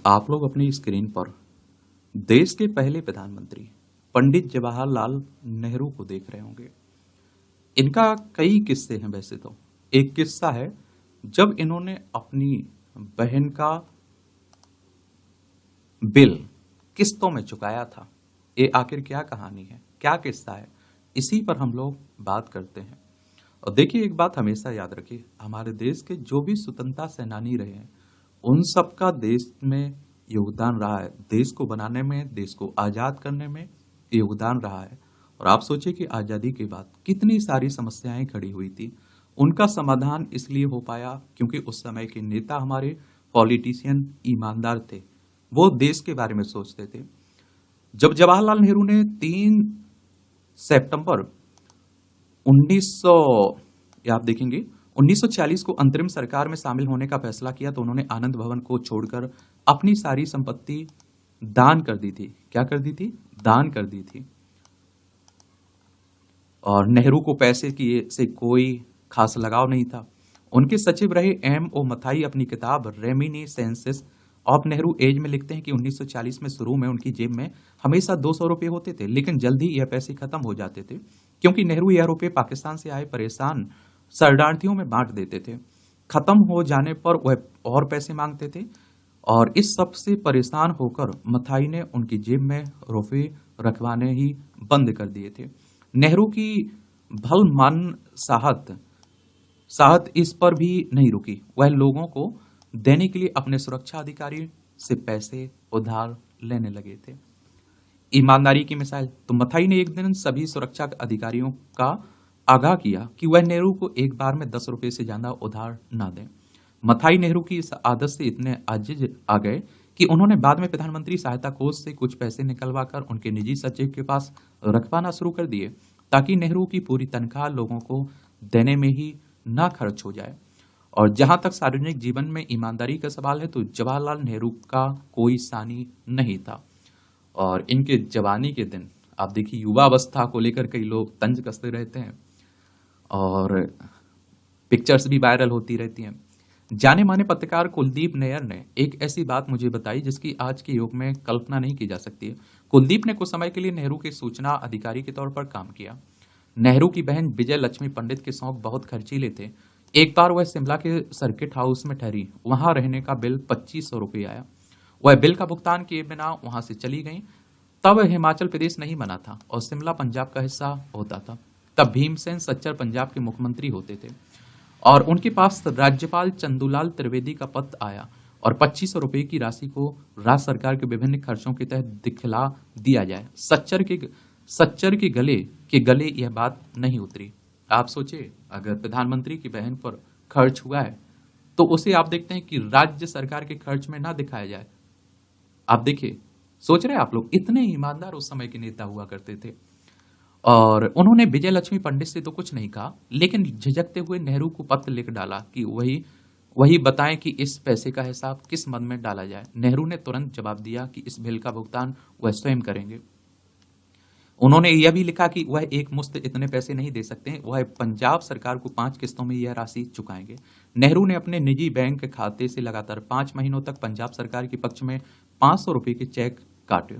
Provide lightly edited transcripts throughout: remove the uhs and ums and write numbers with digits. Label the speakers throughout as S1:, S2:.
S1: आप लोग अपनी स्क्रीन पर देश के पहले प्रधानमंत्री पंडित जवाहरलाल नेहरू को देख रहे होंगे। इनका कई किस्से हैं। वैसे तो एक किस्सा है जब इन्होंने अपनी बहन का बिल किस्तों में चुकाया था। ये आखिर क्या कहानी है, क्या किस्सा है, इसी पर हम लोग बात करते हैं। और देखिए, एक बात हमेशा याद रखिए, हमारे देश के जो भी स्वतंत्रता सेनानी रहे हैं उन सबका देश में योगदान रहा है, देश को बनाने में, देश को आजाद करने में योगदान रहा है। और आप सोचिए कि आजादी के बाद कितनी सारी समस्याएं खड़ी हुई थी, उनका समाधान इसलिए हो पाया क्योंकि उस समय के नेता, हमारे पॉलिटिशियन ईमानदार थे, वो देश के बारे में सोचते थे। जब जवाहरलाल नेहरू ने 3 सितंबर 1900 या आप देखेंगे 1940 को अंतरिम सरकार में शामिल होने का फैसला किया तो उन्होंने आनंद भवन को छोड़कर अपनी सारी संपत्ति दान कर दी थी। क्या कर दी थी? दान कर दी थी। और नेहरू को पैसे की से कोई खास लगाव नहीं था। उनके सचिव रहे M.O. मथाई अपनी किताब रेमिनिसेंसेस ऑफ नेहरू एज में लिखते हैं कि 1940 में शुरू में उनकी जेब में हमेशा 200 रुपये होते थे, लेकिन जल्द ही यह पैसे खत्म हो जाते थे क्योंकि नेहरू यह रुपये पाकिस्तान से आए परेशान शरणार्थियों में बांट देते थे। खत्म हो जाने पर वह और पैसे मांगते थे और इस सब से परेशान होकर मथाई ने उनकी जेब में रुपये रखवाने ही बंद कर दिए थे। नेहरू की भलमान साहत इस पर भी नहीं रुकी। वह लोगों को देने के लिए अपने सुरक्षा अधिकारी से पैसे उधार लेने लगे थे। ईमानदारी की मिसाल तो मथाई ने एक दिन सभी सुरक्षा अधिकारियों का आगाह किया कि वह नेहरू को एक बार में 10 रुपये से ज्यादा उधार न दें। मथाई नेहरू की इस आदत से इतने आजिज आ गए कि उन्होंने बाद में प्रधानमंत्री सहायता कोष से कुछ पैसे निकलवा कर उनके निजी सचिव के पास रखवाना शुरू कर दिए ताकि नेहरू की पूरी तनख्वाह लोगों को देने में ही ना खर्च हो जाए। और जहां तक सार्वजनिक जीवन में ईमानदारी का सवाल है तो जवाहरलाल नेहरू का कोई सानी नहीं था। और इनके जवानी के दिन आप देखिए, युवा अवस्था को लेकर कई लोग तंज कसते रहते हैं और पिक्चर्स भी वायरल होती रहती हैं। जाने माने पत्रकार कुलदीप नैयर ने एक ऐसी बात मुझे बताई जिसकी आज के युग में कल्पना नहीं की जा सकती है। कुलदीप ने कुछ समय के लिए नेहरू के सूचना अधिकारी के तौर पर काम किया। नेहरू की बहन विजय लक्ष्मी पंडित के शौक बहुत खर्चीले थे। एक बार वह शिमला के सर्किट हाउस में ठहरी। वहां रहने का बिल 2500 रुपये आया। वह बिल का भुगतान किए बिना वहां से चली गई। तब हिमाचल प्रदेश नहीं बना था और शिमला पंजाब का हिस्सा होता था। तब भीमसेन सच्चर पंजाब के मुख्यमंत्री होते थे और उनके पास राज्यपाल चंदूलाल त्रिवेदी का पत्र आया और 2500 रुपये की राशि को राज्य सरकार के विभिन्न खर्चों के तहत दिखला दिया जाए। सच्चर के गले यह बात नहीं उतरी। आप सोचिए, अगर प्रधानमंत्री की बहन पर खर्च हुआ है तो उसे आप देखते हैं कि राज्य सरकार के खर्च में ना दिखाया जाए। आप देखिए, सोच रहे हैं आप लोग, इतने ईमानदार उस समय के नेता हुआ करते थे। और उन्होंने विजय लक्ष्मी पंडित से तो कुछ नहीं कहा, लेकिन झिझकते हुए नेहरू को पत्र लिख डाला कि वही बताएं कि इस पैसे का हिसाब किस मद में डाला जाए। नेहरू ने तुरंत जवाब दिया कि इस बिल का भुगतान वह स्वयं करेंगे। उन्होंने यह भी लिखा कि वह एक मुश्त इतने पैसे नहीं दे सकते, वह पंजाब सरकार को 5 किस्तों में यह राशि चुकाएंगे। नेहरू ने अपने निजी बैंक खाते से लगातार 5 महीनों तक पंजाब सरकार के पक्ष में 500 रुपये के चेक काटे।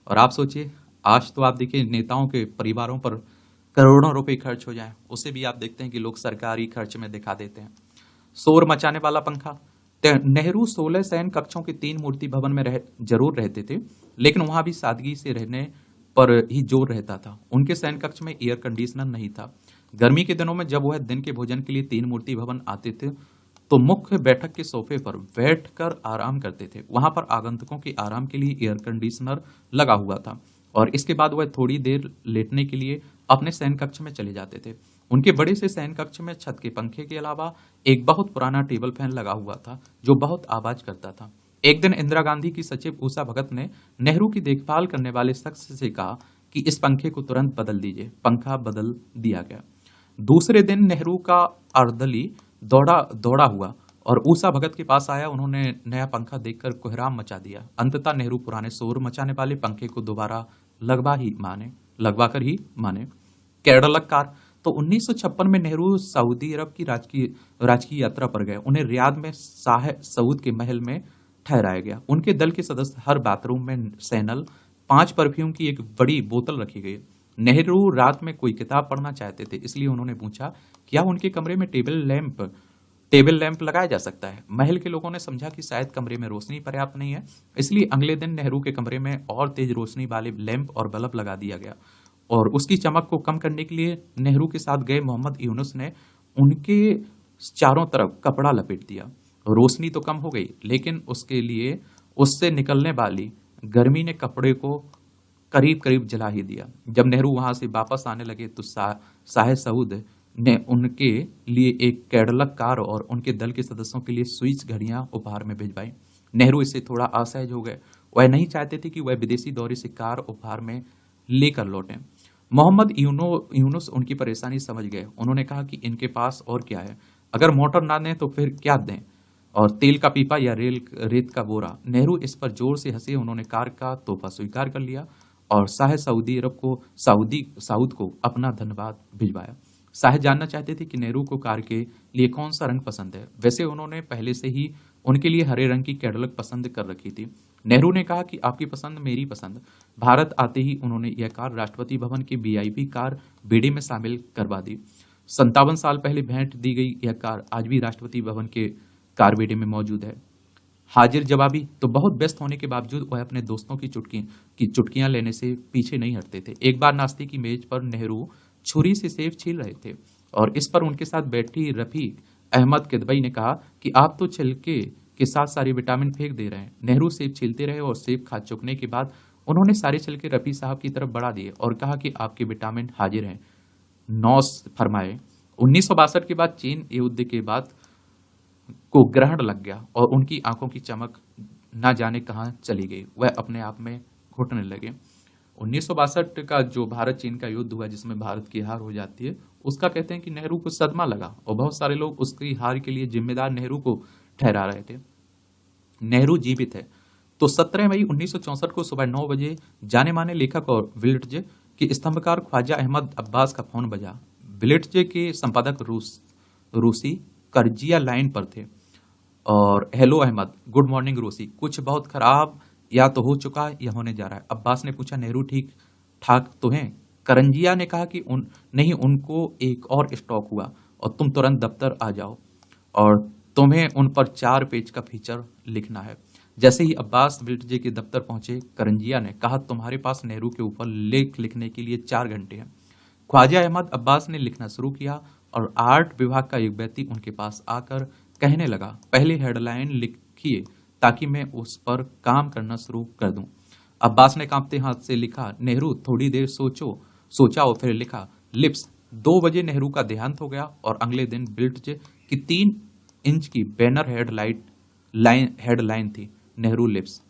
S1: और आप सोचिए, आज तो आप देखिए नेताओं के परिवारों पर करोड़ों रुपए खर्च हो जाए, उसे भी आप देखते हैं कि लोग सरकारी खर्च में दिखा देते हैं। शोर मचाने वाला पंखा। नेहरू 16 शयन कक्षों के 3 मूर्ति भवन में जरूर रहते थे, लेकिन वहां भी सादगी से रहने पर ही जोर रहता था। उनके शयन कक्ष में एयर कंडीशनर नहीं था। गर्मी के दिनों में जब वह दिन के भोजन के लिए 3 मूर्ति भवन आते थे तो मुख्य बैठक के सोफे पर बैठकर आराम करते थे। वहां पर आगंतुकों के आराम के लिए एयर कंडीशनर लगा हुआ था और इसके बाद वह थोड़ी देर लेटने के लिए अपने शयन कक्ष में चले जाते थे। उनके बड़े से शयन कक्ष में छत के पंखे के अलावा एक बहुत पुराना टेबल फैन लगा हुआ था जो बहुत आवाज करता था। एक दिन इंदिरा गांधी की सचिव उषा भगत ने नेहरू की देखभाल करने वाले शख्स से कहा कि इस पंखे को तुरंत बदल दीजिए। पंखा बदल दिया गया। दूसरे दिन नेहरू का अर्दली दौड़ा हुआ और उषा भगत के पास आया। उन्होंने नया पंखा देखकर कोहराम मचा दिया। अंततः नेहरू पुराने शोर मचाने वाले पंखे को दोबारा लगवा कर ही माने। केरल कार। तो 1956 में नेहरू सऊदी अरब की राजकीय यात्रा पर गए। उन्हें रियाद में शाह सऊद के महल में ठहराया गया। उनके दल के सदस्य हर बाथरूम में सैनल 5 परफ्यूम की एक बड़ी बोतल रखी गई। नेहरू रात में कोई किताब पढ़ना चाहते थे, इसलिए उन्होंने पूछा क्या उनके कमरे में टेबल लैंप लगाया जा सकता है। महल के लोगों ने समझा कि शायद कमरे में रोशनी पर्याप्त नहीं है, इसलिए अगले दिन नेहरू के कमरे में और तेज रोशनी वाले लैंप और बल्ब लगा दिया गया। और उसकी चमक को कम करने के लिए नेहरू के साथ गए मोहम्मद यूनुस ने उनके चारों तरफ कपड़ा लपेट दिया। रोशनी तो कम हो गई, लेकिन उसके लिए उससे निकलने वाली गर्मी ने कपड़े को करीब करीब जला ही दिया। जब नेहरू वहां से वापस आने लगे तो शाह सऊद ने उनके लिए एक कैडलक कार और उनके दल के सदस्यों के लिए स्विच घड़ियां उपहार में भिजवाई। नेहरू इससे थोड़ा असहज हो गए। वह नहीं चाहते थे कि वह विदेशी दौरे से कार उपहार में लेकर लौटें। मोहम्मद यूनुस उनकी परेशानी समझ गए। उन्होंने कहा कि इनके पास और क्या है, अगर मोटर ना दें तो फिर क्या दें, और तेल का पीपा या रेत का बोरा। नेहरू इस पर जोर से हंसे। उन्होंने कार का तोहफा स्वीकार कर लिया और शाह सऊद को अपना धन्यवाद भिजवाया। शाह जानना चाहते थे कि नेहरू को कार के लिए कौन सा रंग पसंद है। वैसे उन्होंने पहले से ही उनके लिए हरे रंग की कैडलक पसंद कर रखी थी। नेहरू ने कहा कि आपकी पसंद मेरी पसंद। भारत आते ही उन्होंने यह कार राष्ट्रपति भवन की वीआईपी कार बेड़े में शामिल करवा दी। 57 साल पहले भेंट दी गई यह कार आज भी राष्ट्रपति भवन के कार बेड़े में मौजूद है। हाजिर जवाबी तो बहुत व्यस्त होने के बावजूद वह अपने दोस्तों की चुटकियां लेने से पीछे नहीं हटते थे। एक बार नाश्ते की मेज पर नेहरू छुरी से सेब छील रहे थे और इस पर उनके साथ बैठी रफीक अहमद किदवई ने कहा कि आप तो छिलके के साथ सारे विटामिन फेंक दे रहे हैं। नेहरू सेब छीलते रहे और सेब खा चुकने के बाद उन्होंने सारे छिलके रफी साहब की तरफ बढ़ा दिए और कहा कि आपके विटामिन हाजिर हैं। नौस फरमाए। 1962 के बाद चीन युद्ध के बाद को ग्रहण लग गया और उनकी आंखों की चमक ना जाने कहां चली गई। वह अपने आप में घुटने लगे। 1962 का जो भारत चीन का युद्ध हुआ जिसमें भारत की हार हो जाती है, उसका कहते हैं कि नेहरू को सदमा लगा और बहुत सारे लोग उसकी हार के लिए जिम्मेदार नेहरू को ठहरा रहे थे। नेहरू जीवित है तो 17 मई 1964 को सुबह 9 बजे जाने माने लेखक और विलिट्ज के स्तंभकार ख्वाजा अहमद अब्बास का फोन बजा। विलिट्ज के संपादक रूसी कर्जिया लाइन पर थे और हेलो अहमद, गुड मॉर्निंग रूसी, कुछ बहुत खराब या तो हो चुका या होने जा रहा है। अब्बास ने पूछा नेहरू ठीक ठाक तो हैं? करंजिया ने कहा कि नहीं, उनको एक और स्टॉक हुआ और तुम तुरंत दफ्तर आ जाओ और तुम्हें उन पर 4 पेज का फीचर लिखना है। जैसे ही अब्बास विलिट्ज के दफ्तर पहुंचे, करंजिया ने कहा तुम्हारे पास नेहरू के ऊपर लेख लिखने के लिए 4 घंटे हैं। ख्वाजा अहमद अब्बास ने लिखना शुरू किया और आर्ट विभाग का एक व्यक्ति उनके पास आकर कहने लगा पहले हेडलाइन लिखिए ताकि मैं उस पर काम करना शुरू कर दूं। अब्बास ने कांपते हाथ से लिखा नेहरू थोड़ी देर सोचा और फिर लिखा लिप्स। 2 बजे नेहरू का देहांत हो गया और अगले दिन विलिट्ज की 3 इंच की बैनर हेडलाइन थी नेहरू लिप्स।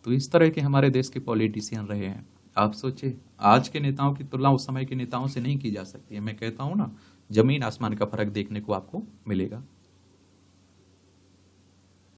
S1: तो इस तरह के हमारे देश के पॉलिटिशियन रहे हैं। आप सोचिए, आज के नेताओं की तुलना उस समय के नेताओं से नहीं की जा सकती है। मैं कहता हूं ना, जमीन आसमान का फर्क देखने को आपको मिलेगा।